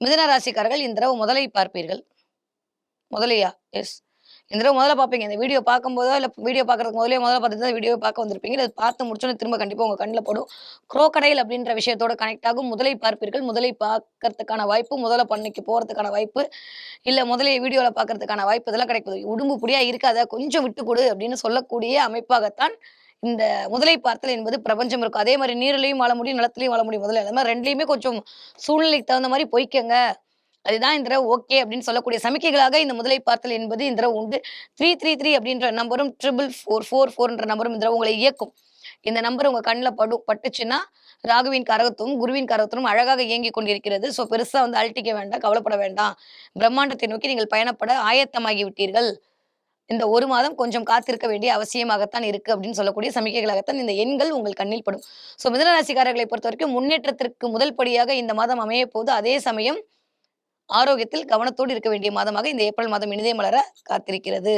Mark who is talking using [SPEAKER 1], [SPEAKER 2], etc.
[SPEAKER 1] மிதுன ராசிக்காரர்கள் இந்த தடவ முதலை பார்ப்பீர்கள். முதலையா? எஸ். இந்த தடவ முதல்ல பார்ப்பீங்க. இந்த வீடியோ பார்க்கும்போதோ, இல்ல வீடியோ பார்க்கறதுக்கு முதல்ல பார்த்துட்டு தான் வீடியோவ பார்க்க வந்திருப்பீங்க. இத பார்த்து முடிச்சோனே திரும்ப கண்டிப்பா உங்க கண்ல படும். குரோக்கடைல் அப்படின்ற விஷயத்தோட கனெக்ட் ஆகும். முதலை பார்ப்பீர்கள். முதலை பார்க்கறதுக்கான வாய்ப்பு, முதல பண்ணைக்கு போறதுக்கான வாய்ப்பு, இல்ல முதலைய வீடியோல பார்க்கறதுக்கான வாய்ப்பு இதெல்லாம் கிடைக்குது. "உடும்பு புடியா இருக்காத, கொஞ்சம் விட்டு குடு" அப்படின்னு சொல்லக்கூடிய அமைப்பாகத்தான் இந்த முதலை பார்த்தல் என்பது பிரபஞ்சம் இருக்கும். அதே மாரி நீரிலயும் வாழ முடியும், நிலத்திலயும் வாழ முடியும் முதல்ல. அது மாரி 2லயுமே கொஞ்சம் சூழ்நிலைக்கு தகுந்த மாரி போய்க்கங்க. அதுதான் இந்த தடவ ஓகே அப்படின்னு சொல்லக்கூடிய சமிக்கைகளாக இந்த முதலை பார்த்தல் என்பது இந்த தடவ உண்டு. 333 அப்படின்ற நம்பரும் 44444ன்ற நம்பரும் இந்த தடவ உங்களை இயக்கும். இந்த நம்பர் உங்க கண்ல பட்டுச்சுன்னா, ராகுவின் காரகத்துவம், குருவின் காரகத்துவம் அழகாக இயங்கிக் கொண்டிருக்கிறது. ஸோ பெருசா வந்து அழட்டிக்க வேண்டாம், கவலைப்பட வேண்டாம். பிரம்மாண்டத்தை நோக்கி நீங்கள் பயணப்பட ஆயத்தமாகி விட்டீர்கள். இந்த 1 மாதம் கொஞ்சம் காத்திருக்க வேண்டிய அவசியமாகத்தான் இருக்கு அப்படின்னு சொல்லக்கூடிய சமிக்கைகளாகத்தான் இந்த எண்கள் உங்கள் கண்ணில் படும். ஸோ மிதுன ராசிக்காரர்களை பொறுத்தவரைக்கும் முன்னேற்றத்திற்கு முதல் படியாக இந்த மாதம் அமையப்போது. அதே சமயம் ஆரோக்கியத்தில் கவனத்தோடு இருக்க வேண்டிய மாதமாக இந்த ஏப்ரல் மாதம் இனிதே மலர காத்திருக்கிறது.